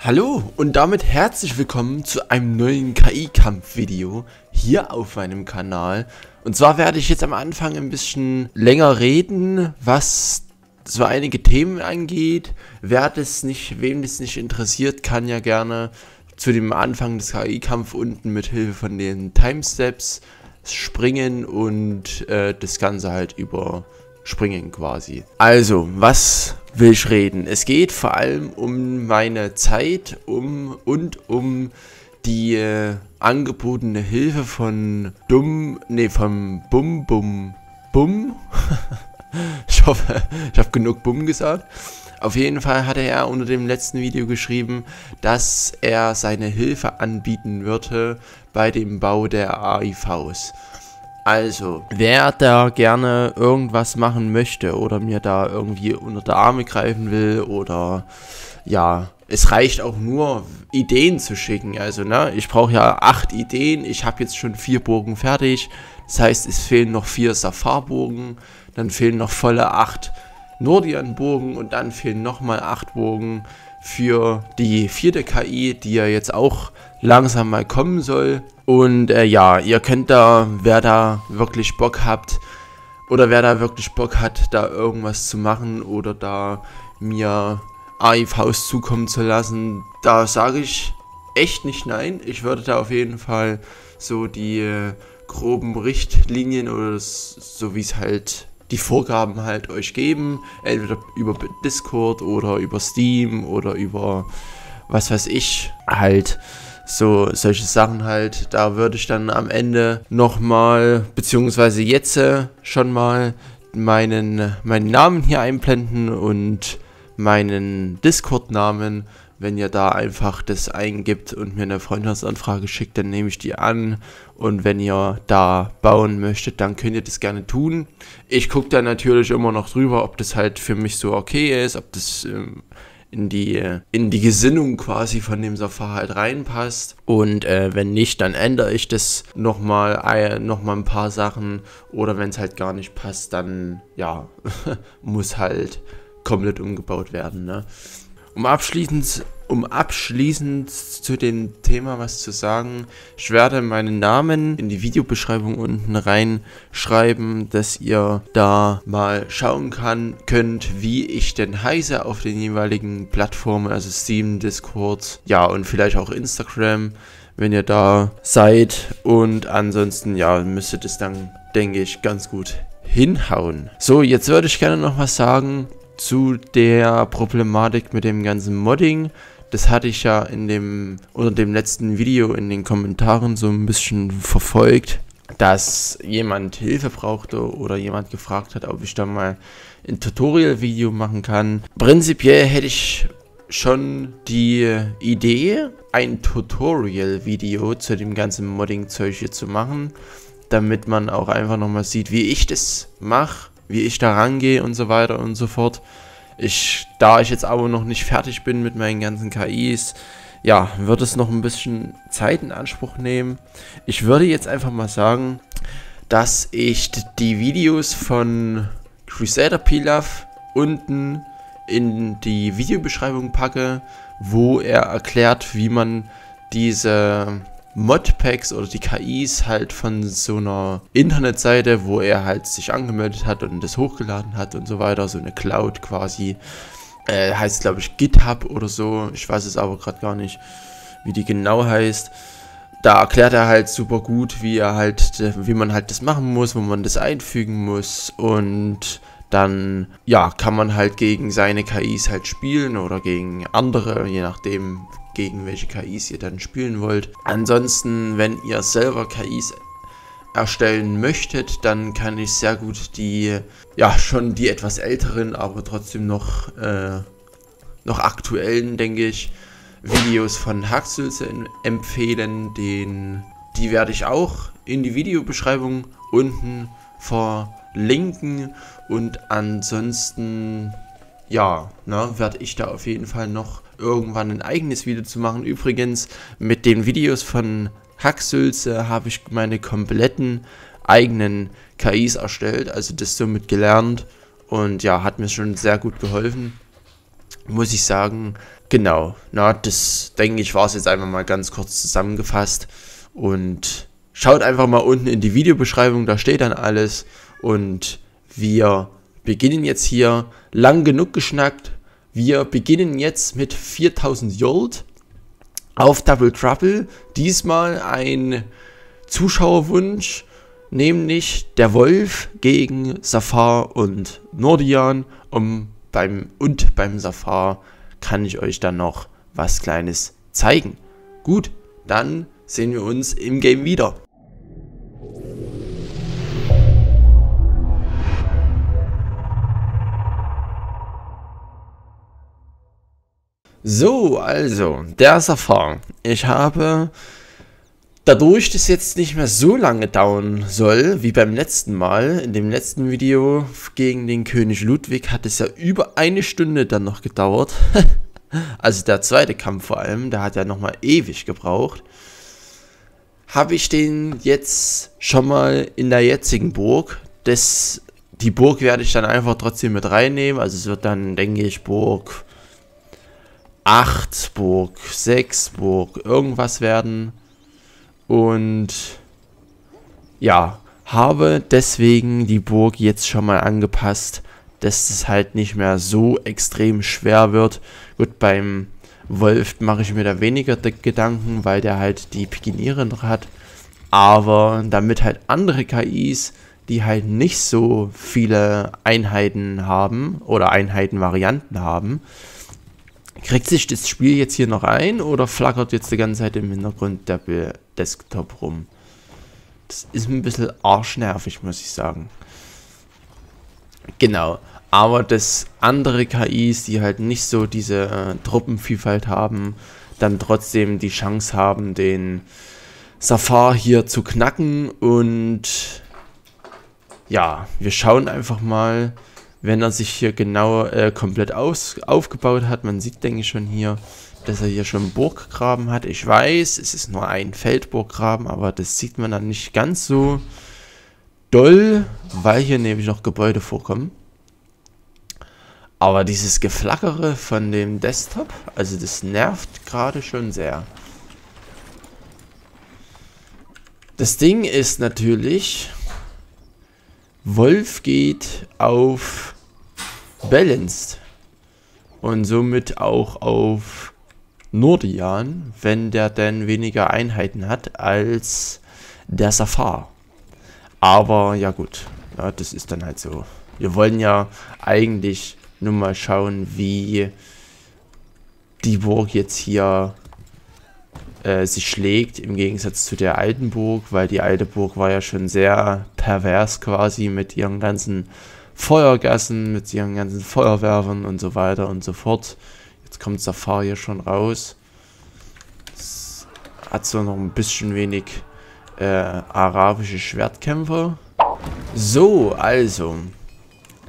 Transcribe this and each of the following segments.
Hallo und damit herzlich willkommen zu einem neuen KI-Kampf-Video hier auf meinem Kanal. Und zwar werde ich jetzt am Anfang ein bisschen länger reden, was so einige Themen angeht. Wem das nicht interessiert, kann ja gerne zu dem Anfang des KI-Kampf unten mit Hilfe von den Timesteps springen und das Ganze halt überspringen quasi. Also, was will ich reden? Es geht vor allem um meine Zeit und um die angebotene Hilfe von vom Bum Bum Bum. Ich hoffe, ich habe genug Bum gesagt. Auf jeden Fall hatte er unter dem letzten Video geschrieben, dass er seine Hilfe anbieten würde bei dem Bau der AIVs. Also, wer da gerne irgendwas machen möchte oder mir da irgendwie unter die Arme greifen will oder ja, es reicht auch nur Ideen zu schicken. Also, ne, ich brauche ja 8 Ideen, ich habe jetzt schon 4 Bogen fertig. Das heißt, es fehlen noch 4 Safar-Bogen, dann fehlen noch volle 8 Nordian-Bogen und dann fehlen nochmal 8 Bogen für die 4. KI, die ja jetzt auch langsam mal kommen soll. Und ja, ihr könnt da, wer da wirklich Bock hat, da irgendwas zu machen oder da mir AIVs zukommen zu lassen, da sage ich echt nicht nein. Ich würde da auf jeden Fall so die groben Richtlinien oder so wie es halt die Vorgaben halt euch geben, entweder über Discord oder über Steam oder über was weiß ich, halt so solche Sachen halt. Da würde ich dann am Ende nochmal, beziehungsweise jetzt schon mal meinen Namen hier einblenden und meinen Discord-Namen. Wenn ihr da einfach das eingibt und mir eine Freundschaftsanfrage schickt, dann nehme ich die an. Und wenn ihr da bauen möchtet, dann könnt ihr das gerne tun. Ich gucke da natürlich immer noch drüber, ob das halt für mich so okay ist, ob das in die Gesinnung quasi von dem Safar halt reinpasst. Und wenn nicht, dann ändere ich das nochmal ein paar Sachen. Oder wenn es halt gar nicht passt, dann ja, muss halt komplett umgebaut werden, ne? Um abschließend zu dem Thema was zu sagen, ich werde meinen Namen in die Videobeschreibung unten reinschreiben, dass ihr da mal schauen könnt, wie ich denn heiße auf den jeweiligen Plattformen, also Steam, Discord, ja, und vielleicht auch Instagram, wenn ihr da seid. Und ansonsten, ja, müsstet es dann, denke ich, ganz gut hinhauen. So, jetzt würde ich gerne noch was sagen zu der Problematik mit dem ganzen Modding. Das hatte ich ja unter dem letzten Video in den Kommentaren so ein bisschen verfolgt, dass jemand Hilfe brauchte oder jemand gefragt hat, ob ich da mal ein Tutorial-Video machen kann. Prinzipiell hätte ich schon die Idee, ein Tutorial-Video zu dem ganzen Modding-Zeug hier zu machen, damit man auch einfach nochmal sieht, wie ich das mache, wie ich da rangehe und so weiter und so fort. Da ich jetzt aber noch nicht fertig bin mit meinen ganzen KIs, ja, wird es noch ein bisschen Zeit in Anspruch nehmen. Ich würde jetzt einfach mal sagen, dass ich die Videos von Crusader Pilaf unten in die Videobeschreibung packe, wo er erklärt, wie man diese Modpacks oder die KIs halt von so einer Internetseite, wo er halt sich angemeldet hat und das hochgeladen hat und so weiter, so eine Cloud quasi, heißt glaube ich GitHub oder so, ich weiß es aber gerade gar nicht, wie die genau heißt. Da erklärt er halt super gut, wie man halt das machen muss, wo man das einfügen muss, und dann, ja, kann man halt gegen seine KIs halt spielen oder gegen andere, je nachdem, gegen welche KIs ihr dann spielen wollt. Ansonsten, wenn ihr selber KIs erstellen möchtet, dann kann ich sehr gut die etwas älteren, aber trotzdem noch aktuellen, denke ich, Videos von Hacksülze empfehlen. Die werde ich auch in die Videobeschreibung unten verlinken. Und ansonsten, ja, werde ich da auf jeden Fall noch irgendwann ein eigenes Video zu machen. Übrigens, mit den Videos von Hacksülze habe ich meine kompletten eigenen KIs erstellt, also das somit gelernt, und ja, hat mir schon sehr gut geholfen, muss ich sagen. genau, na, das denke ich war es jetzt einfach mal ganz kurz zusammengefasst. Und schaut einfach mal unten in die Videobeschreibung, da steht dann alles. Und wir beginnen jetzt hier, lang genug geschnackt. Wir beginnen jetzt mit 4000 Gold auf Double Trouble. Diesmal ein Zuschauerwunsch, nämlich der Wolf gegen Zafar und Nordian. Beim Zafar kann ich euch dann noch was Kleines zeigen. Gut, dann sehen wir uns im Game wieder. So, also, der Zafar. Ich habe, dadurch, dass jetzt nicht mehr so lange dauern soll, wie beim letzten Mal, in dem letzten Video gegen den König Ludwig, hat es ja über eine Stunde dann noch gedauert. Also der zweite Kampf vor allem, der hat ja nochmal ewig gebraucht. Habe ich den jetzt schon mal in der jetzigen Burg. Die Burg werde ich dann einfach trotzdem mit reinnehmen. Also es wird dann, denke ich, Burg 8, Burg 6, Burg irgendwas werden. Und ja, habe deswegen die Burg jetzt schon mal angepasst, dass es halt nicht mehr so extrem schwer wird. Gut, beim Wolf mache ich mir da weniger Gedanken, weil der halt die Pikiniere noch hat. Aber damit halt andere KIs, die halt nicht so viele Einheiten haben oder Einheitenvarianten haben, kriegt sich das Spiel jetzt hier noch ein oder flackert jetzt die ganze Zeit im Hintergrund der Desktop rum? Das ist ein bisschen arschnervig, muss ich sagen. Genau, aber dass andere KIs, die halt nicht so diese Truppenvielfalt haben, dann trotzdem die Chance haben, den Zafar hier zu knacken. Und ja, wir schauen einfach mal, wenn er sich hier genau komplett aufgebaut hat. Man sieht, denke ich, schon hier, dass er hier schon Burggraben hat. Ich weiß, es ist nur ein Feldburggraben, aber das sieht man dann nicht ganz so doll, weil hier nämlich noch Gebäude vorkommen. Aber dieses Geflackere von dem Desktop, also das nervt gerade schon sehr. Das Ding ist natürlich, Wolf geht auf Balanced und somit auch auf Nordian, wenn der denn weniger Einheiten hat als der Zafar. Aber ja gut, ja, das ist dann halt so. Wir wollen ja eigentlich nur mal schauen, wie die Burg jetzt hier sich schlägt, im Gegensatz zu der alten Burg, weil die alte Burg war ja schon sehr pervers quasi mit ihren ganzen Feuergassen, mit ihren ganzen Feuerwerfern und so weiter und so fort. Jetzt kommt Zafar hier schon raus. Das hat so noch ein bisschen wenig arabische Schwertkämpfer. So, also,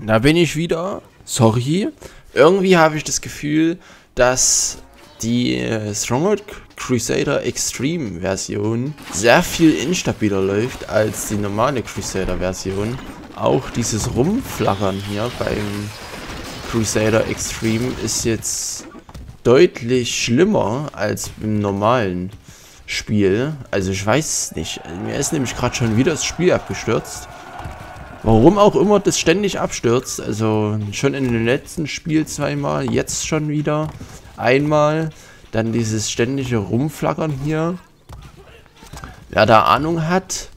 da bin ich wieder. Sorry. Irgendwie habe ich das Gefühl, dass die Stronghold Crusader Extreme Version sehr viel instabiler läuft als die normale Crusader Version. Auch dieses Rumflackern hier beim Crusader Extreme ist jetzt deutlich schlimmer als im normalen Spiel. Also ich weiß nicht. Mir ist nämlich gerade schon wieder das Spiel abgestürzt. Warum auch immer das ständig abstürzt. Also schon in dem letzten Spiel zweimal, jetzt schon wieder einmal. Dann dieses ständige Rumflackern hier. Wer da Ahnung hat,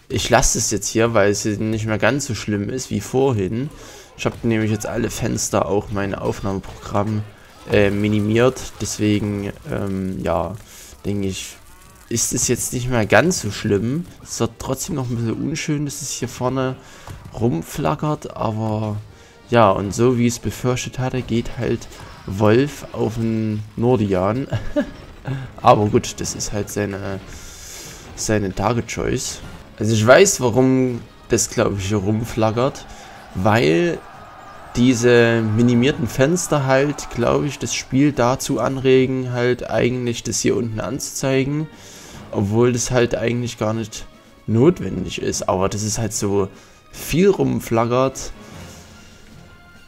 ich lasse es jetzt hier, weil es nicht mehr ganz so schlimm ist wie vorhin. Ich habe nämlich jetzt alle Fenster, auch mein Aufnahmeprogramm minimiert. Deswegen, ja, denke ich, ist es jetzt nicht mehr ganz so schlimm. Es wird trotzdem noch ein bisschen unschön, dass es hier vorne rumflackert. Aber ja, und so wie ich es befürchtet hatte, geht halt Wolf auf den Nordian. Aber gut, das ist halt seine Target Choice. Also ich weiß, warum das, glaube ich, hier rumflackert. Weil diese minimierten Fenster halt, glaube ich, das Spiel dazu anregen, halt eigentlich das hier unten anzuzeigen. Obwohl das halt eigentlich gar nicht notwendig ist. Aber das ist halt so viel rumflackert.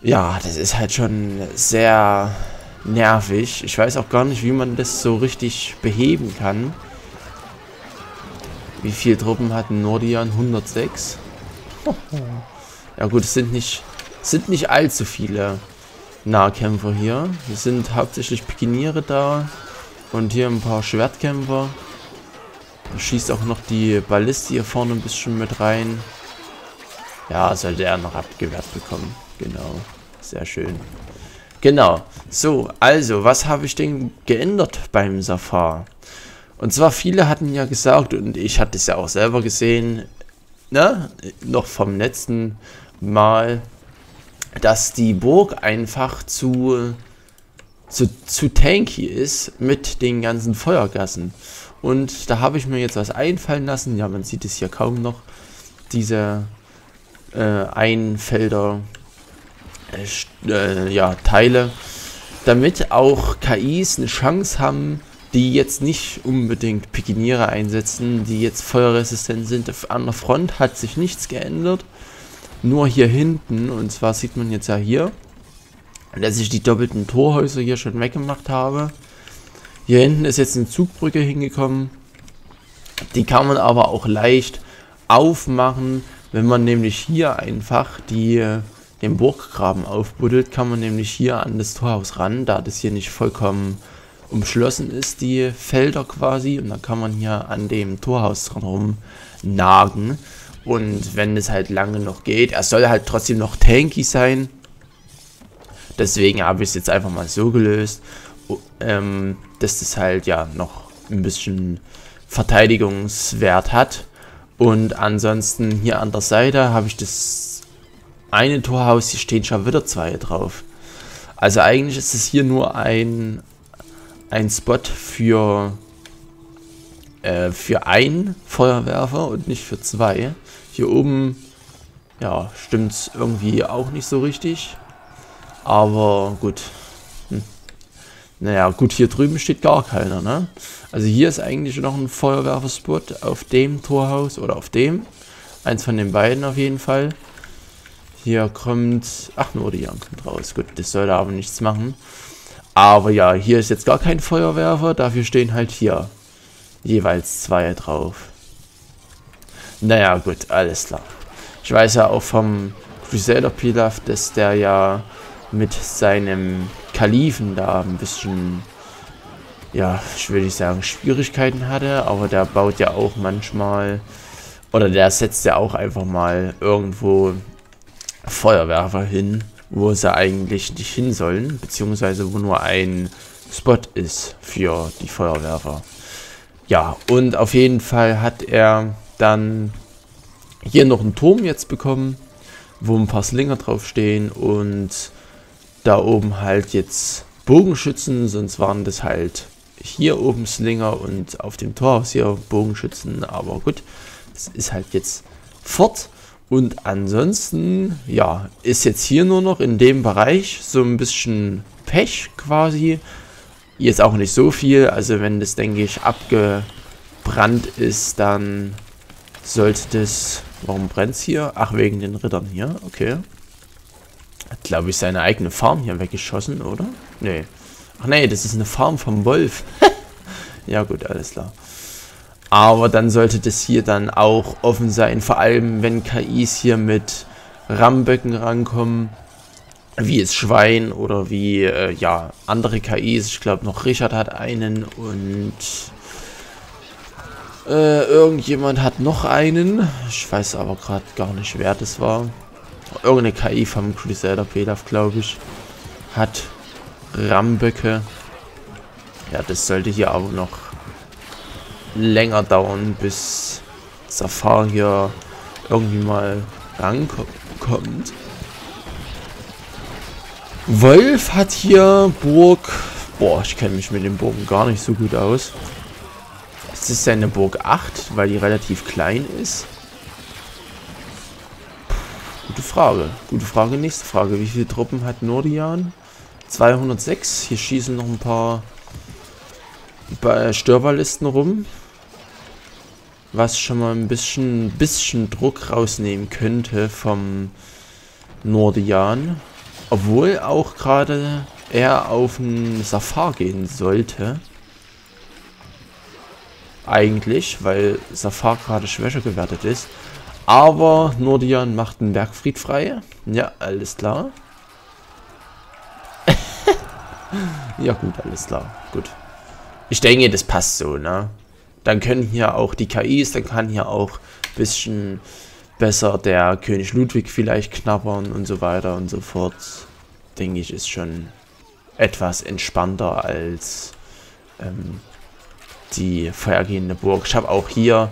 Ja, das ist halt schon sehr nervig. Ich weiß auch gar nicht, wie man das so richtig beheben kann. Wie viele Truppen hat Nordion? 106? Ja gut, es sind nicht allzu viele Nahkämpfer hier. Es sind hauptsächlich Pikiniere da. Und hier ein paar Schwertkämpfer. Da schießt auch noch die Balliste hier vorne ein bisschen mit rein. Ja, sollte er noch abgewehrt bekommen. Genau. Sehr schön. Genau. So, also, was habe ich denn geändert beim Safar? Und zwar, viele hatten ja gesagt, und ich hatte es ja auch selber gesehen, ne, noch vom letzten Mal, dass die Burg einfach zu tanky ist mit den ganzen Feuergassen. Und da habe ich mir jetzt was einfallen lassen. Ja, man sieht es hier kaum noch. Diese Einfelder ja, Teile. Damit auch KIs eine Chance haben, die jetzt nicht unbedingt Pikiniere einsetzen, die jetzt feuerresistent sind. An der Front hat sich nichts geändert. Nur hier hinten, und zwar sieht man jetzt ja hier, dass ich die doppelten Torhäuser hier schon weggemacht habe. Hier hinten ist jetzt eine Zugbrücke hingekommen. Die kann man aber auch leicht aufmachen. Wenn man nämlich hier einfach den Burggraben aufbuddelt, kann man nämlich hier an das Torhaus ran, da das hier nicht vollkommen umschlossen ist, die Felder quasi. Und dann kann man hier an dem Torhaus dran rum nagen. Und wenn es halt lange noch geht, er soll halt trotzdem noch tanky sein. Deswegen habe ich es jetzt einfach mal so gelöst, dass das halt ja noch ein bisschen Verteidigungswert hat. Und ansonsten hier an der Seite habe ich das eine Torhaus, hier stehen schon wieder zwei drauf. Also eigentlich ist es hier nur ein Spot für einen Feuerwerfer und nicht für zwei. Hier oben, ja, stimmt es irgendwie auch nicht so richtig. Aber gut. Naja, gut, hier drüben steht gar keiner, ne? Also hier ist eigentlich noch ein Feuerwerferspot auf dem Torhaus oder auf dem. Eins von den beiden auf jeden Fall. Hier kommt... Ach, Nordion kommt raus. Gut, das soll da aber nichts machen. Aber ja, hier ist jetzt gar kein Feuerwerfer. Dafür stehen halt hier jeweils zwei drauf. Naja, gut, alles klar. Ich weiß ja auch vom Crusader Pilaf, dass der ja mit seinem Kalifen da ein bisschen, ja, ich will nicht sagen Schwierigkeiten hatte, aber der baut ja auch manchmal, oder der setzt ja auch einfach mal irgendwo Feuerwerfer hin, wo sie eigentlich nicht hin sollen, beziehungsweise wo nur ein Spot ist für die Feuerwerfer. Ja, und auf jeden Fall hat er dann hier noch einen Turm jetzt bekommen, wo ein paar Slinger draufstehen und da oben halt jetzt Bogenschützen, sonst waren das halt hier oben Slinger und auf dem Torhaus hier Bogenschützen, aber gut, das ist halt jetzt fort. Und ansonsten, ja, ist jetzt hier nur noch in dem Bereich so ein bisschen Pech quasi. Jetzt auch nicht so viel, also wenn das, denke ich, abgebrannt ist, dann sollte das... Warum brennt es hier? Ach, wegen den Rittern hier, okay. Hat, glaube ich, seine eigene Farm hier weggeschossen, oder? Nee. Ach nee, das ist eine Farm vom Wolf. Ja gut, alles klar. Aber dann sollte das hier dann auch offen sein, vor allem wenn KIs hier mit Rammböcken rankommen, wie es Schwein oder wie, ja, andere KIs. Ich glaube noch Richard hat einen und irgendjemand hat noch einen. Ich weiß aber gerade gar nicht, wer das war. Irgendeine KI vom Crusader Pilaf, glaube ich, hat Rammböcke. Ja, das sollte hier aber noch länger dauern, bis Safar hier irgendwie mal rankommt. Wolf hat hier Burg... Boah, ich kenne mich mit den Burgen gar nicht so gut aus. Das ist seine Burg 8, weil die relativ klein ist. Gute Frage. Gute Frage, nächste Frage. Wie viele Truppen hat Nordion? 206. Hier schießen noch ein paar Störballisten rum. Was schon mal ein bisschen Druck rausnehmen könnte vom Nordion. Obwohl auch gerade er auf einen Safar gehen sollte. Eigentlich, weil Safar gerade schwächer gewertet ist. Aber Nordion macht einen Bergfried frei. Ja, alles klar. Ja gut, alles klar. Gut. Ich denke, das passt so, ne? Dann können hier auch die KIs, dann kann hier auch ein bisschen besser der König Ludwig vielleicht knabbern und so weiter und so fort. Denke ich, ist schon etwas entspannter als die vorhergehende Burg. Ich habe auch hier,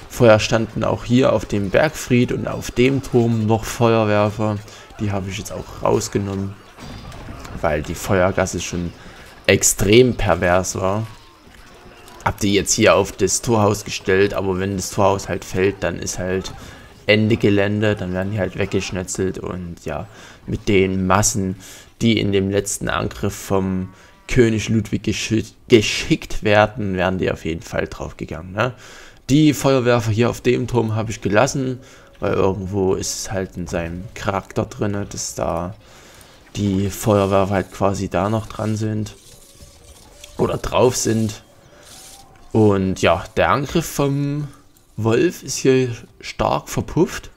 vorher standen auch hier auf dem Bergfried und auf dem Turm noch Feuerwerfer. Die habe ich jetzt auch rausgenommen, weil die Feuergasse schon extrem pervers war. Hab die jetzt hier auf das Torhaus gestellt, aber wenn das Torhaus halt fällt, dann ist halt Ende Gelände, dann werden die halt weggeschnetzelt und ja, mit den Massen, die in dem letzten Angriff vom König Ludwig geschickt werden, wären die auf jeden Fall draufgegangen. Ne? Die Feuerwerfer hier auf dem Turm habe ich gelassen, weil irgendwo ist es halt in seinem Charakter drin, dass da die Feuerwerfer halt quasi da noch dran sind oder drauf sind. Und ja, der Angriff vom Wolf ist hier stark verpufft.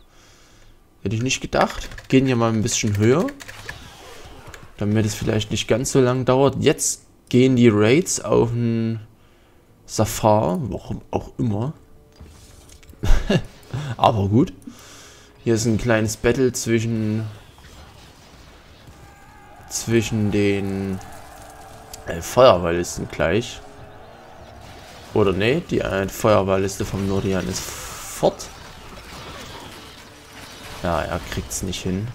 Hätte ich nicht gedacht. Gehen hier mal ein bisschen höher, damit es vielleicht nicht ganz so lang dauert. Jetzt gehen die Raids auf den Safar, warum auch immer. Aber gut. Hier ist ein kleines Battle zwischen den Feuerwehrlisten gleich. Oder ne, die Feuerwehrliste vom Nordion ist fort. Ja, er kriegt es nicht hin.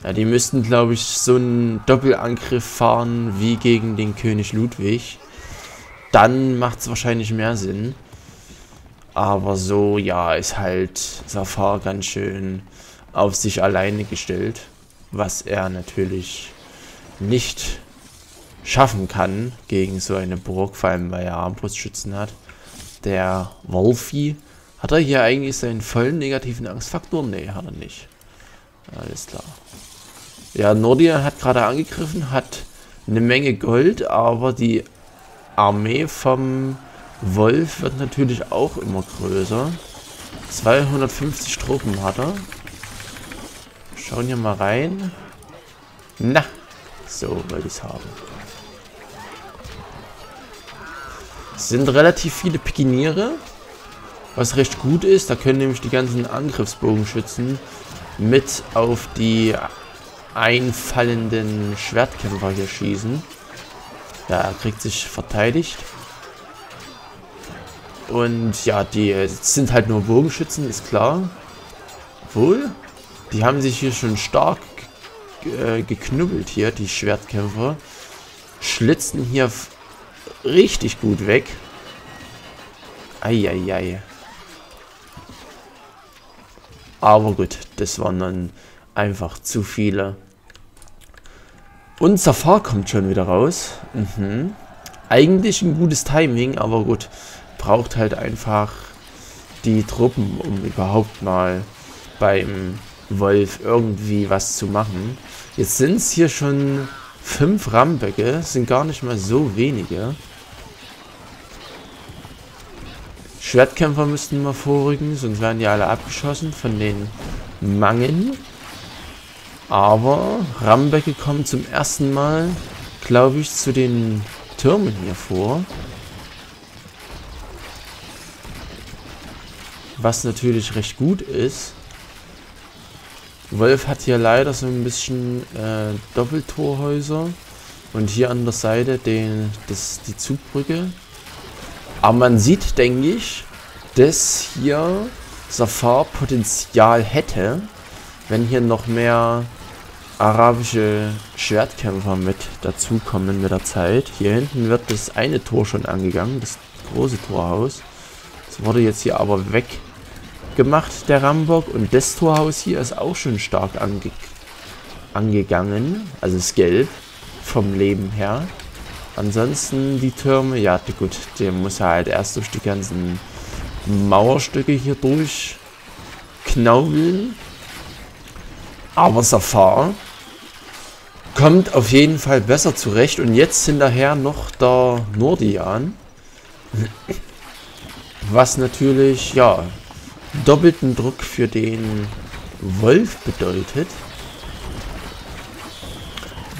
Ja, die müssten, glaube ich, so einen Doppelangriff fahren wie gegen den König Ludwig. Dann macht es wahrscheinlich mehr Sinn. Aber so, ja, ist halt Safar ganz schön auf sich alleine gestellt. Was er natürlich nicht schaffen kann gegen so eine Burg, vor allem weil er Armbrustschützen hat. Der Wolfi, hat er hier eigentlich seinen vollen negativen Angstfaktor? Ne, hat er nicht. Alles klar. Ja, Nordion hat gerade angegriffen, hat eine Menge Gold, aber die Armee vom Wolf wird natürlich auch immer größer. 250 Truppen hat er. Schauen hier mal rein. Na, so wollte ich es haben. Es sind relativ viele Pikiniere, was recht gut ist. Da können nämlich die ganzen Angriffsbogenschützen mit auf die einfallenden Schwertkämpfer hier schießen. Ja, er kriegt sich verteidigt. Und ja, die sind halt nur Bogenschützen, ist klar. Obwohl, die haben sich hier schon stark geknubbelt hier, die Schwertkämpfer. Schlitzen hier richtig gut weg. Eieiei. Aber gut, das waren dann einfach zu viele. Und Safar kommt schon wieder raus. Eigentlich ein gutes Timing, aber gut. Braucht halt einfach die Truppen, um überhaupt mal beim Wolf irgendwie was zu machen. Jetzt sind es hier schon 5 Ramböcke, sind gar nicht mal so wenige. Schwertkämpfer müssten mal vorrücken, sonst werden die alle abgeschossen von den Mangen. Aber Ramböcke kommen zum ersten Mal, glaube ich, zu den Türmen hier vor. Was natürlich recht gut ist. Wolf hat hier leider so ein bisschen Doppeltorhäuser. Und hier an der Seite die Zugbrücke. Aber man sieht, denke ich, dass hier Safar Potenzial hätte, wenn hier noch mehr arabische Schwertkämpfer mit dazukommen mit der Zeit. Hier hinten wird das eine Tor schon angegangen, das große Torhaus. Das wurde jetzt hier aber weggemacht, der Rambock. Und das Torhaus hier ist auch schon stark angegangen. Also das Gelb vom Leben her. Ansonsten die Türme, ja gut, der muss halt erst durch die ganzen Mauerstücke hier durchknaubeln. Aber Safar kommt auf jeden Fall besser zurecht. Und jetzt hinterher noch der Nordian. Was natürlich, ja, doppelten Druck für den Wolf bedeutet.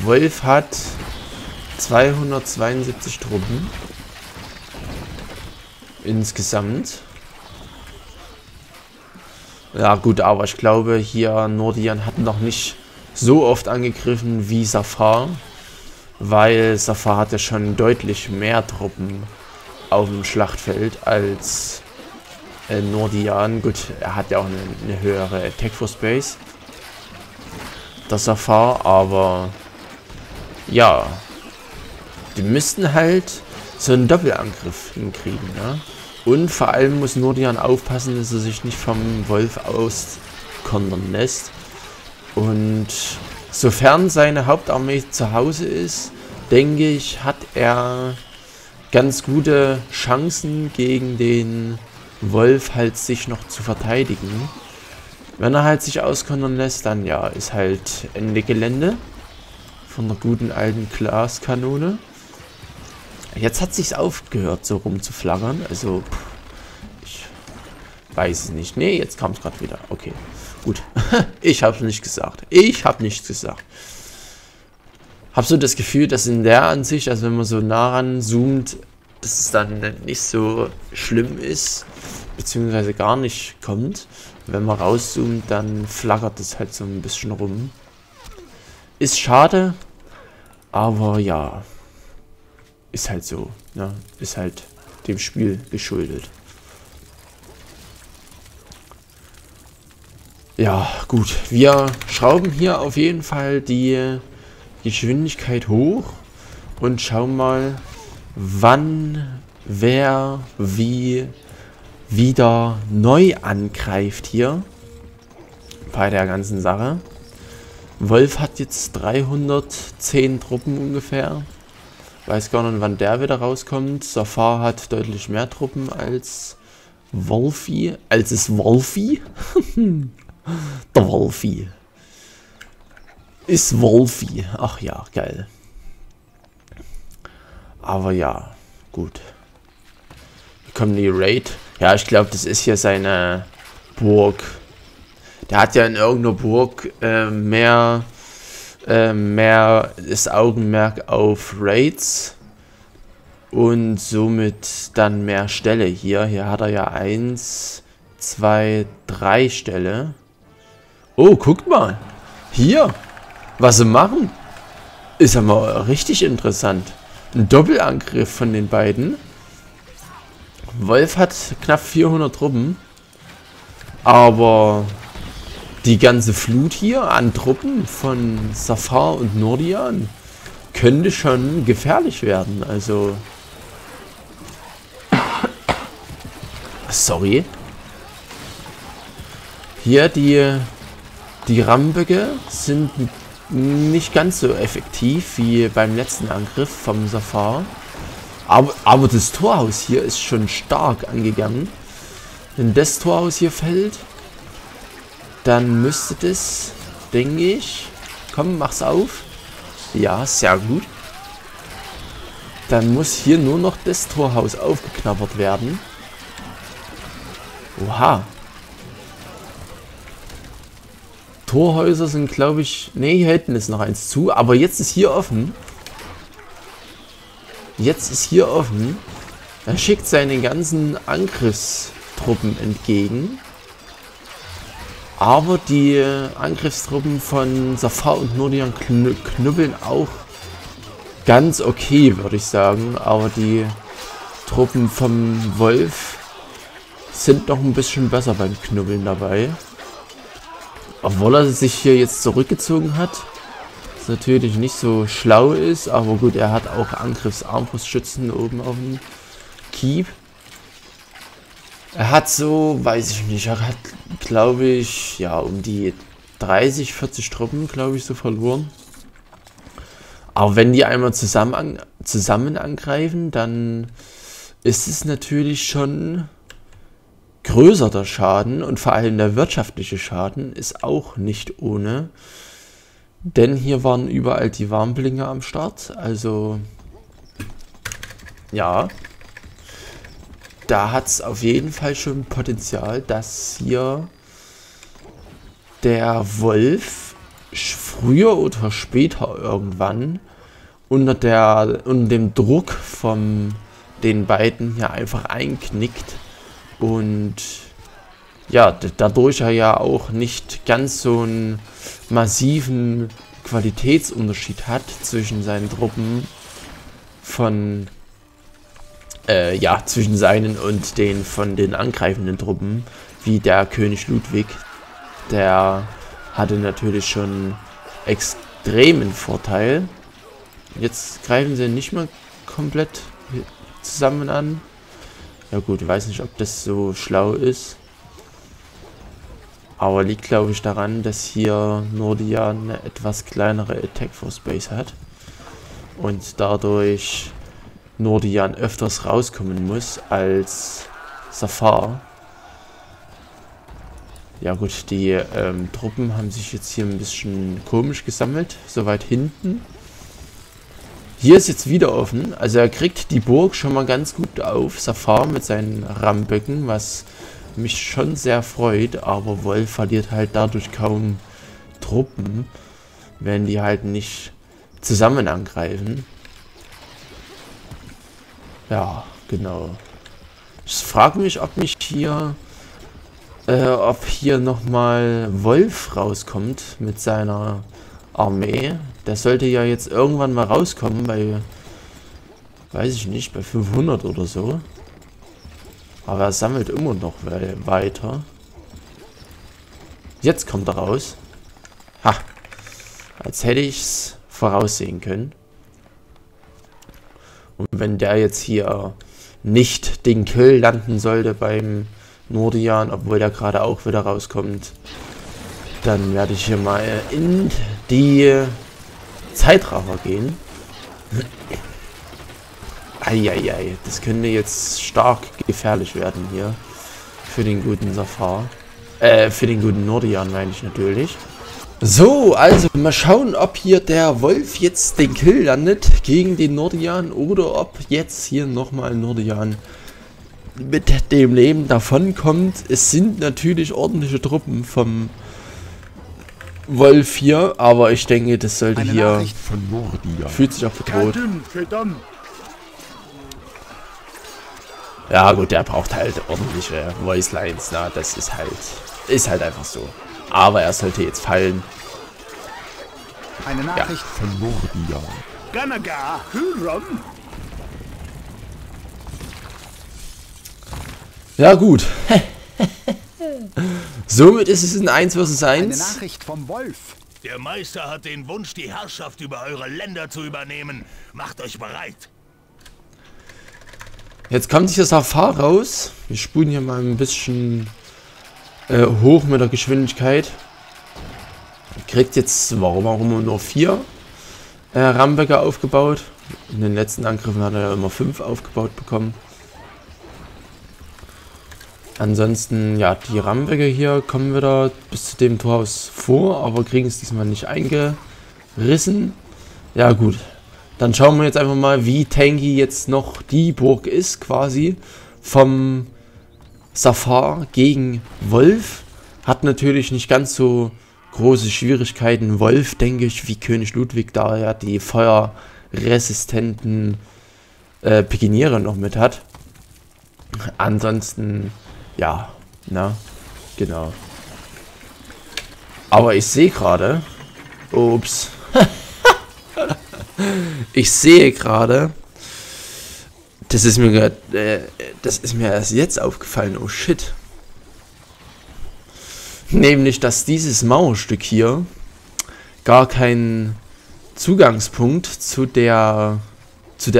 Wolf hat 272 Truppen. Insgesamt. Ja gut, aber ich glaube, hier Nordian hat noch nicht so oft angegriffen wie Zafar. Weil Zafar hat ja schon deutlich mehr Truppen auf dem Schlachtfeld als Nordian. Gut, er hat ja auch eine höhere Attack Force Base. Der Zafar, aber ja, die müssten halt so einen Doppelangriff hinkriegen, ne? Und vor allem muss Nordian aufpassen, dass er sich nicht vom Wolf auskontern lässt. Und sofern seine Hauptarmee zu Hause ist, denke ich, hat er ganz gute Chancen gegen den Wolf halt sich noch zu verteidigen. Wenn er halt sich auskontern lässt, dann ja, ist halt Ende Gelände von der guten alten Glaskanone. Jetzt hat sich's aufgehört, so rumzuflackern. Also, ich weiß es nicht. Nee, jetzt kam es gerade wieder. Okay, gut. Ich habe es nicht gesagt. Ich habe nichts gesagt. Hab so das Gefühl, dass in der Ansicht, also wenn man so nah ran zoomt, dass es dann nicht so schlimm ist, beziehungsweise gar nicht kommt. Wenn man rauszoomt, dann flackert es halt so ein bisschen rum. Ist schade, aber ja, ist halt so, ne? Ist halt dem Spiel geschuldet. Ja, gut, wir schrauben hier auf jeden Fall die Geschwindigkeit hoch und schauen mal, wann wer wie wieder neu angreift hier bei der ganzen Sache. Wolf hat jetzt 310 Truppen ungefähr. Weiß gar nicht, wann der wieder rauskommt. Zafar hat deutlich mehr Truppen als Wolfi. Als es Wolfi? Der Wolfi. Ist Wolfi. Ach ja, geil. Aber ja, gut. Hier kommen die Raid. Ja, ich glaube, das ist hier seine Burg. Der hat ja in irgendeiner Burg mehr das Augenmerk auf Raids. Und somit dann mehr Ställe hier. Hier hat er ja 1, 2, 3 Ställe. Oh, guckt mal. Hier. Was sie machen. Ist ja mal richtig interessant. Ein Doppelangriff von den beiden. Wolf hat knapp 400 Truppen. Aber die ganze Flut hier an Truppen von Zafar und Nordian könnte schon gefährlich werden. Also... Sorry. Hier die Ramböcke sind nicht ganz so effektiv wie beim letzten Angriff vom Zafar. Aber das Torhaus hier ist schon stark angegangen. Wenn das Torhaus hier fällt, dann müsste das, denke ich... Komm, mach's auf. Ja, sehr gut. Dann muss hier nur noch das Torhaus aufgeknabbert werden. Oha. Torhäuser sind, glaube ich... Ne, hier hinten ist noch eins zu. Aber jetzt ist hier offen. Jetzt ist hier offen. Er schickt seine ganzen Angriffstruppen entgegen. Aber die Angriffstruppen von Zafar und Nordian knüppeln auch ganz okay, würde ich sagen. Aber die Truppen vom Wolf sind noch ein bisschen besser beim Knüppeln dabei. Obwohl er sich hier jetzt zurückgezogen hat. Was natürlich nicht so schlau ist. Aber gut, er hat auch Angriffsarmbrustschützen oben auf dem Keep. Er hat so, weiß ich nicht, er hat, glaube ich, ja, um die 30, 40 Truppen, glaube ich, so verloren. Aber wenn die einmal zusammen angreifen, dann ist es natürlich schon größer der Schaden und vor allem der wirtschaftliche Schaden ist auch nicht ohne. Denn hier waren überall die Warnblinker am Start. Also, ja. Da hat es auf jeden Fall schon Potenzial, dass hier der Wolf früher oder später irgendwann unter dem Druck von den beiden hier einfach einknickt und ja, dadurch er ja auch nicht ganz so einen massiven Qualitätsunterschied hat zwischen seinen Truppen zwischen seinen und den von den angreifenden Truppen, wie der König Ludwig, der hatte natürlich schon extremen Vorteil. Jetzt greifen sie nicht mehr komplett zusammen an. Ja gut, ich weiß nicht, ob das so schlau ist. Aber liegt, glaube ich, daran, dass hier Nordian eine etwas kleinere Attack Force Base hat. Und dadurch Nordian öfters rauskommen muss als Safar. Ja gut, die Truppen haben sich jetzt hier ein bisschen komisch gesammelt, so weit hinten. Hier ist jetzt wieder offen, also er kriegt die Burg schon mal ganz gut auf, Safar mit seinen Ramböcken, was mich schon sehr freut, aber Wolf verliert halt dadurch kaum Truppen, wenn die halt nicht zusammen angreifen. Ja, genau. Ich frage mich, ob hier nochmal Wolf rauskommt mit seiner Armee. Der sollte ja jetzt irgendwann mal rauskommen bei, weiß ich nicht, bei 500 oder so. Aber er sammelt immer noch weiter. Jetzt kommt er raus. Ha! Als hätte ich es voraussehen können. Und wenn der jetzt hier nicht den Kill landen sollte beim Nordian, obwohl der gerade auch wieder rauskommt, dann werde ich hier mal in die Zeitraffer gehen. Eieiei, das könnte jetzt stark gefährlich werden hier. Für den guten Safar. Für den guten Nordian meine ich natürlich. So, also mal schauen, ob hier der Wolf jetzt den Kill landet gegen den Nordian oder ob jetzt hier nochmal Nordian mit dem Leben davonkommt. Es sind natürlich ordentliche Truppen vom Wolf hier, aber ich denke, das sollte hier... Fühlt sich auch bedroht. Ja gut, der braucht halt ordentliche Voice Lines, na, das ist halt einfach so. Aber er sollte jetzt fallen. Eine Nachricht von Nordian. Ja gut. Somit ist es ein 1 vs 1. Eine Nachricht vom Wolf. Der Meister hat den Wunsch, die Herrschaft über eure Länder zu übernehmen. Macht euch bereit. Jetzt kommt hier Safar raus. Wir spulen hier mal ein bisschen hoch mit der Geschwindigkeit. Kriegt jetzt, warum auch immer, nur 4 Ramböcke aufgebaut. In den letzten Angriffen hat er ja immer 5 aufgebaut bekommen. Ansonsten, ja, die Ramböcke hier kommen wieder bis zu dem Torhaus vor, aber kriegen es diesmal nicht eingerissen. Ja gut, dann schauen wir jetzt einfach mal, wie tanky jetzt noch die Burg ist, quasi vom Safar gegen Wolf. Hat natürlich nicht ganz so große Schwierigkeiten. Wolf, denke ich, wie König Ludwig, da er die feuerresistenten Pikiniere noch mit hat. Ansonsten, ja, na, genau. Aber ich sehe gerade, ups, ich sehe gerade, das ist mir erst jetzt aufgefallen, oh shit. Nämlich, dass dieses Mauerstück hier gar keinen Zugangspunkt zu der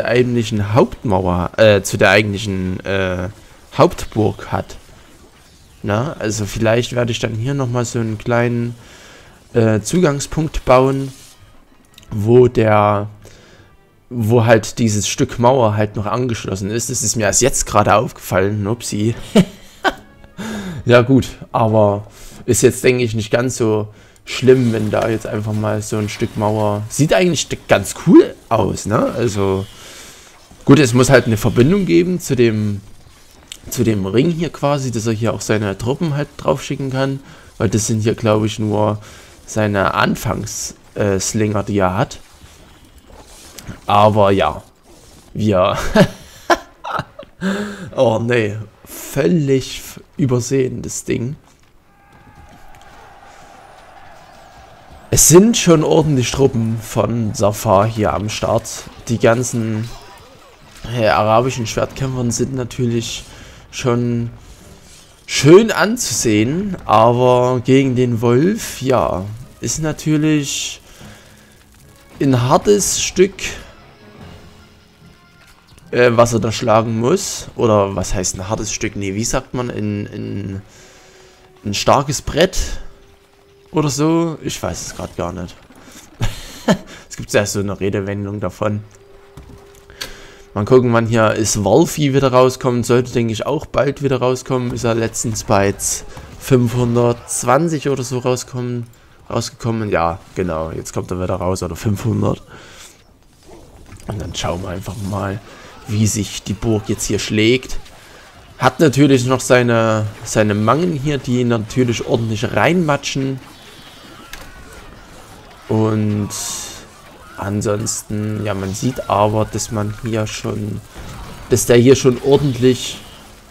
eigentlichen Hauptmauer, zu der eigentlichen Hauptburg hat. Na, also vielleicht werde ich dann hier nochmal so einen kleinen Zugangspunkt bauen, wo halt dieses Stück Mauer halt noch angeschlossen ist. Das ist mir erst jetzt gerade aufgefallen, upsie. Ja gut, aber ist jetzt, denke ich, nicht ganz so schlimm, wenn da jetzt einfach mal so ein Stück Mauer... Sieht eigentlich ganz cool aus, ne? Also, gut, es muss halt eine Verbindung geben zu dem Ring hier quasi, dass er hier auch seine Truppen halt drauf schicken kann. Weil das sind hier, glaube ich, nur seine Anfangsslinger, die er hat. Aber ja, wir... oh nee, völlig übersehen, das Ding. Es sind schon ordentlich Truppen von Zafar hier am Start. Die ganzen arabischen Schwertkämpfer sind natürlich schon schön anzusehen, aber gegen den Wolf, ja, ist natürlich ein hartes Stück, was er da schlagen muss. Oder was heißt ein hartes Stück? Nee, wie sagt man? Ein starkes Brett oder so? Ich weiß es gerade gar nicht. Es gibt ja so eine Redewendung davon. Mal gucken, wann hier ist Wolfie wieder rauskommt. Sollte, denke ich, auch bald wieder rauskommen. Ist er letztens bei 520 oder so rausgekommen. Ja, genau. Jetzt kommt er wieder raus. Oder 500. Und dann schauen wir einfach mal, wie sich die Burg jetzt hier schlägt. Hat natürlich noch seine Mangen hier, die natürlich ordentlich reinmatschen. Und ansonsten, ja, man sieht aber, dass der hier schon ordentlich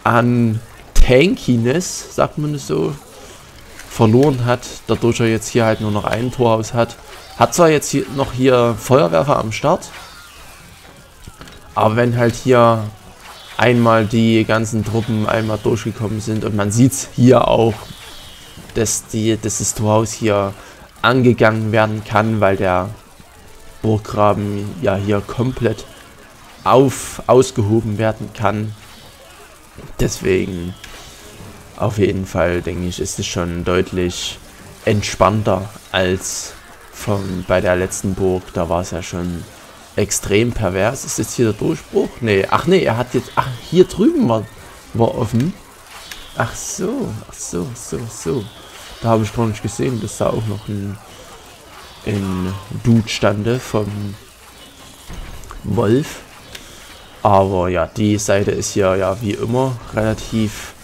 an Tankiness, sagt man es so, verloren hat. Dadurch er jetzt hier halt nur noch ein Torhaus hat. Hat zwar jetzt hier Feuerwerfer am Start, aber wenn halt hier einmal die ganzen Truppen einmal durchgekommen sind und man sieht es hier auch, dass das Torhaus hier angegangen werden kann, weil der Burggraben ja hier komplett ausgehoben werden kann. Deswegen auf jeden Fall, denke ich, ist es schon deutlich entspannter als bei der letzten Burg. Da war es ja schon extrem pervers. Ist jetzt hier der Durchbruch? Nee, ach nee, er hat jetzt... Ach, hier drüben war offen. Ach so. Da habe ich gar nicht gesehen, dass da auch noch ein Dude stande vom Wolf. Aber ja, die Seite ist hier ja wie immer relativ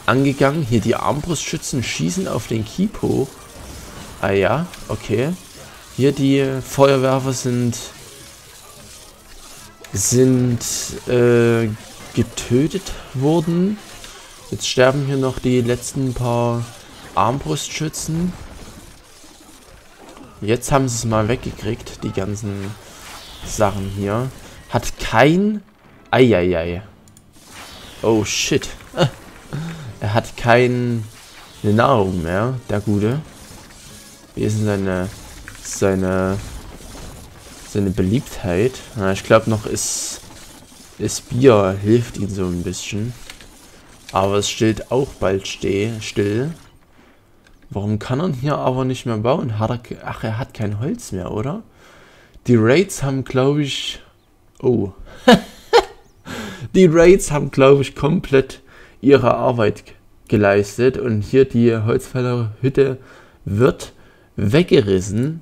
angegangen. Hier die Armbrustschützen schießen auf den Keep hoch. Ah ja, okay. Hier die Feuerwerfer sind getötet worden. Jetzt sterben hier noch die letzten paar Armbrustschützen. Jetzt haben sie es mal weggekriegt, die ganzen Sachen hier. Hat kein... Eieiei. Oh shit. Er hat keine Nahrung mehr, der Gute. Wie ist denn seine Beliebtheit? Na, ich glaube noch ist Bier hilft ihm so ein bisschen. Aber es steht auch bald still. Warum kann er hier aber nicht mehr bauen? Er hat kein Holz mehr, oder? Die Raids haben, glaube ich... Oh. Die Raids haben, glaube ich, komplett ihre Arbeit geleistet. Und hier die Holzfällerhütte wird weggerissen.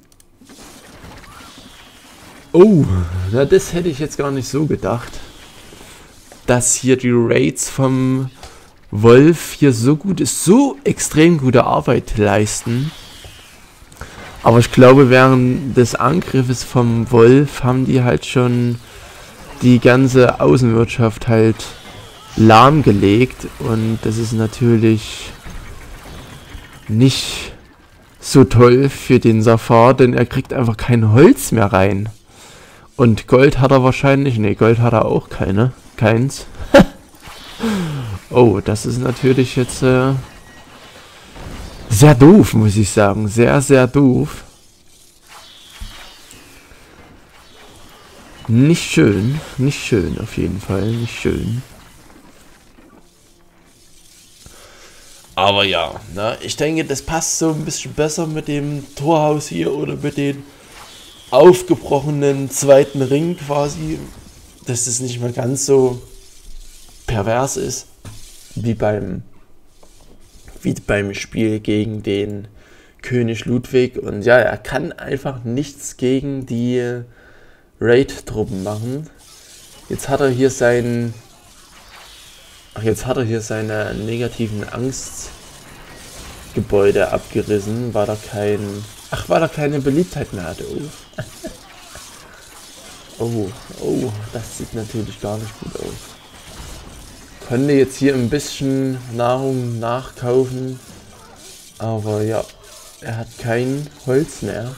Oh, na, das hätte ich jetzt gar nicht so gedacht. Dass hier die Raids vom Wolf hier so extrem gute Arbeit leisten. Aber ich glaube, während des Angriffes vom Wolf haben die halt schon die ganze Außenwirtschaft halt lahmgelegt. Und das ist natürlich nicht so toll für den Zafar, denn er kriegt einfach kein Holz mehr rein. Und Gold hat er wahrscheinlich... Ne, Gold hat er auch keins. Oh, das ist natürlich jetzt sehr doof, muss ich sagen. Sehr, sehr doof. Nicht schön auf jeden Fall, nicht schön. Aber ja, ne, ich denke, das passt so ein bisschen besser mit dem Torhaus hier oder mit den aufgebrochenen zweiten Ring quasi, dass es nicht mehr ganz so pervers ist wie beim Spiel gegen den König Ludwig. Und ja, er kann einfach nichts gegen die Raid-Truppen machen. Jetzt hat er hier seinen... jetzt hat er hier seine negativen Angstgebäude abgerissen, weil er kein... weil er keine Beliebtheit mehr hatte. Oh, das sieht natürlich gar nicht gut aus. Konnte jetzt hier ein bisschen Nahrung nachkaufen, aber ja, er hat kein Holz mehr.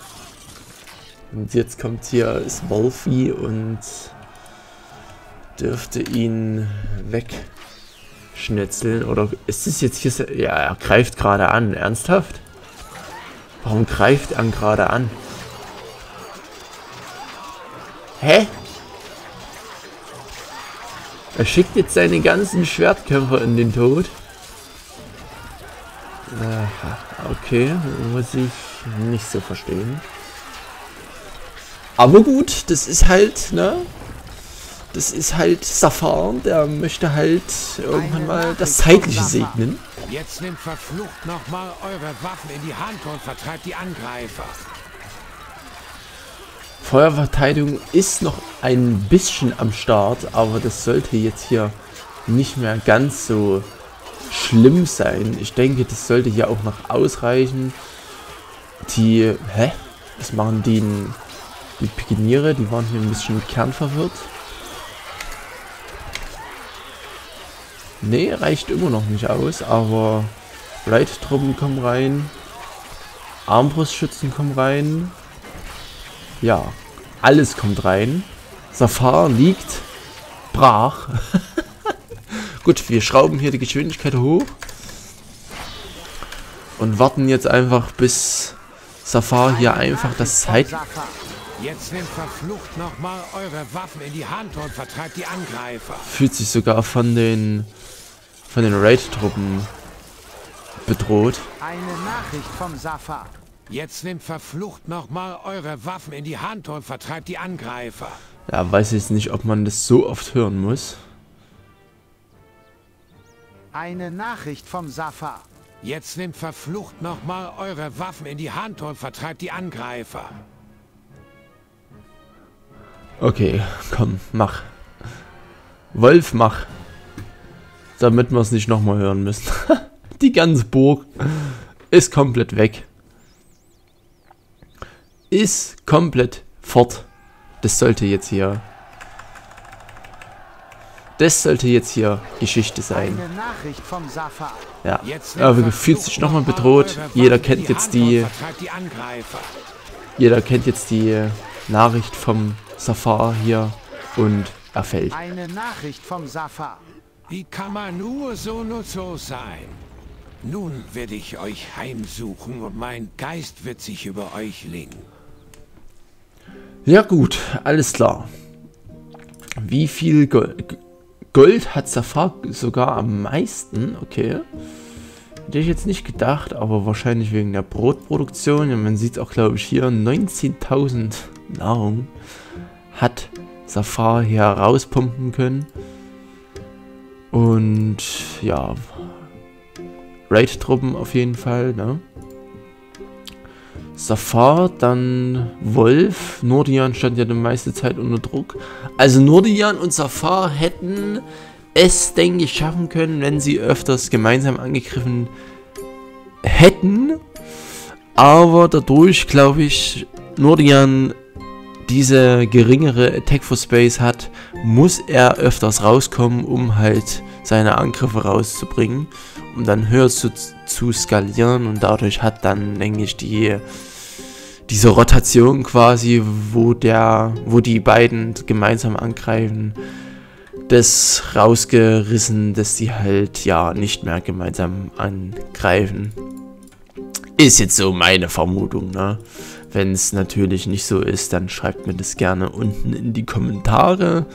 Und jetzt kommt hier ist Wolfi und dürfte ihn wegschnetzeln. Oder ist es jetzt hier... ja, er greift gerade an. Ernsthaft? Warum greift er gerade an? Hä? Er schickt jetzt seine ganzen Schwertkämpfer in den Tod. Okay, muss ich nicht so verstehen. Aber gut, das ist halt, ne? Das ist halt Zafar, der möchte halt irgendwann mal das Zeitliche segnen. Jetzt nimmt verflucht nochmal eure Waffen in die Hand und vertreibt die Angreifer. Feuerverteidigung ist noch ein bisschen am Start, aber das sollte jetzt hier nicht mehr ganz so schlimm sein. Ich denke, das sollte hier auch noch ausreichen. Die, was machen die Pikeniere? Die waren hier ein bisschen kernverwirrt. Nee, reicht immer noch nicht aus, aber Raid-Truppen kommen rein. Armbrustschützen kommen rein. Ja, alles kommt rein. Zafar liegt brach. Gut, wir schrauben hier die Geschwindigkeit hoch. Und warten jetzt einfach, bis Zafar hier einfach das Zeit... Jetzt nimmt verflucht nochmal eure Waffen in die Hand und vertreibt die Angreifer. Fühlt sich sogar von den Raid-Truppen bedroht. Eine Nachricht vom Zafar. Jetzt nimmt verflucht nochmal eure Waffen in die Hand und vertreibt die Angreifer. Ja, weiß ich nicht, ob man das so oft hören muss. Eine Nachricht vom Zafar. Jetzt nimmt verflucht nochmal eure Waffen in die Hand und vertreibt die Angreifer. Okay, komm, mach. Wolf, mach. Damit wir es nicht nochmal hören müssen. Die ganze Burg ist komplett weg. Ist komplett fort. Das sollte jetzt hier Geschichte sein. Eine Nachricht vom Zafar. Ja, aber fühlt sich nochmal bedroht. Jeder kennt jetzt die Nachricht vom Zafar hier und er fällt. Eine Nachricht vom Zafar. Wie kann man nur so nutzlos sein? Nun werde ich euch heimsuchen und mein Geist wird sich über euch legen. Ja gut, alles klar. Wie viel Gold hat Zafar sogar am meisten? Okay. Hätte ich jetzt nicht gedacht, aber wahrscheinlich wegen der Brotproduktion. Ja, man sieht auch, glaube ich, hier 19.000 Nahrung hat Zafar hier rauspumpen können. Und ja, Raid-Truppen auf jeden Fall, ne? Zafar, dann Wolf. Nordian stand ja die meiste Zeit unter Druck. Also Nordian und Zafar hätten es, denke ich, schaffen können, wenn sie öfters gemeinsam angegriffen hätten. Aber dadurch, glaube ich, Nordian diese geringere Attack for Space hat, muss er öfters rauskommen, um halt seine Angriffe rauszubringen, um dann höher zu skalieren, und dadurch hat dann, denke ich, diese Rotation quasi, wo die beiden gemeinsam angreifen, das rausgerissen, dass die halt ja nicht mehr gemeinsam angreifen. Ist jetzt so meine Vermutung, ne? Wenn es natürlich nicht so ist, dann schreibt mir das gerne unten in die Kommentare.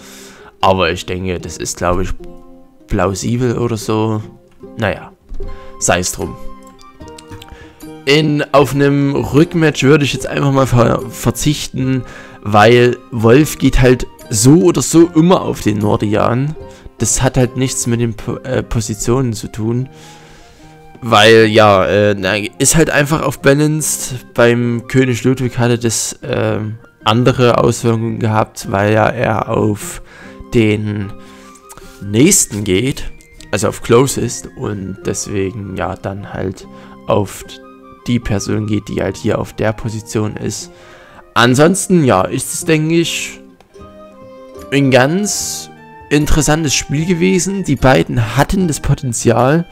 Aber ich denke, das ist, glaube ich, plausibel oder so. Naja, sei es drum. Auf einem Rückmatch würde ich jetzt einfach mal verzichten, weil Wolf geht halt so oder so immer auf den Nordian. Das hat halt nichts mit den Positionen zu tun. Weil, ja, ist halt einfach auf Balanced. Beim König Ludwig hatte das andere Auswirkungen gehabt, weil ja er auf den nächsten geht, also auf Closest, und deswegen ja dann halt auf die Person geht, die halt hier auf der Position ist. Ansonsten, ja, ist es, denke ich, ein ganz interessantes Spiel gewesen. Die beiden hatten das Potenzial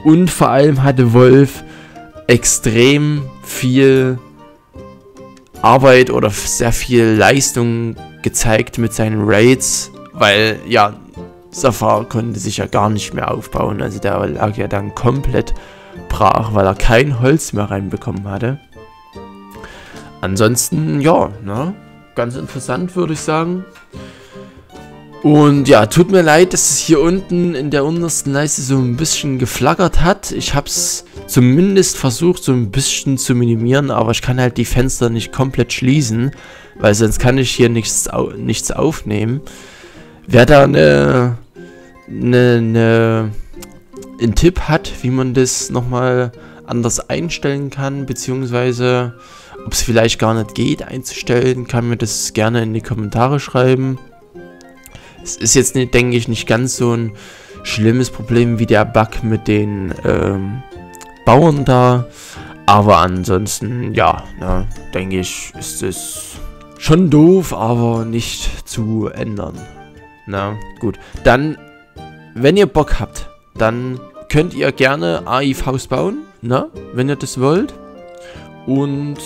und vor allem hatte Wolf extrem viel Arbeit oder sehr viel Leistung gezeigt mit seinen Raids, weil ja, Zafar konnte sich ja gar nicht mehr aufbauen, also der lag ja dann komplett brach, weil er kein Holz mehr reinbekommen hatte. Ansonsten, ja, ne, ganz interessant, würde ich sagen. Und ja, tut mir leid, dass es hier unten in der untersten Leiste so ein bisschen geflackert hat. Ich habe es zumindest versucht, so ein bisschen zu minimieren, aber ich kann halt die Fenster nicht komplett schließen, weil sonst kann ich hier nichts aufnehmen. Wer da einen Tipp hat, wie man das nochmal anders einstellen kann, beziehungsweise ob es vielleicht gar nicht geht einzustellen, kann mir das gerne in die Kommentare schreiben. Es ist jetzt, denke ich, nicht ganz so ein schlimmes Problem wie der Bug mit den Bauern da. Aber ansonsten, ja, ne, denke ich, ist es schon doof, aber nicht zu ändern. Na, gut. Dann, wenn ihr Bock habt, dann könnt ihr gerne AI-Faust bauen, ne, wenn ihr das wollt. Und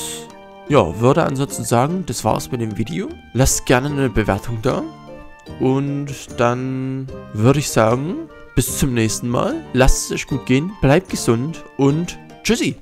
ja, würde ansonsten sagen, das war's mit dem Video. Lasst gerne eine Bewertung da. Und dann würde ich sagen, bis zum nächsten Mal. Lasst es euch gut gehen, bleibt gesund und tschüssi.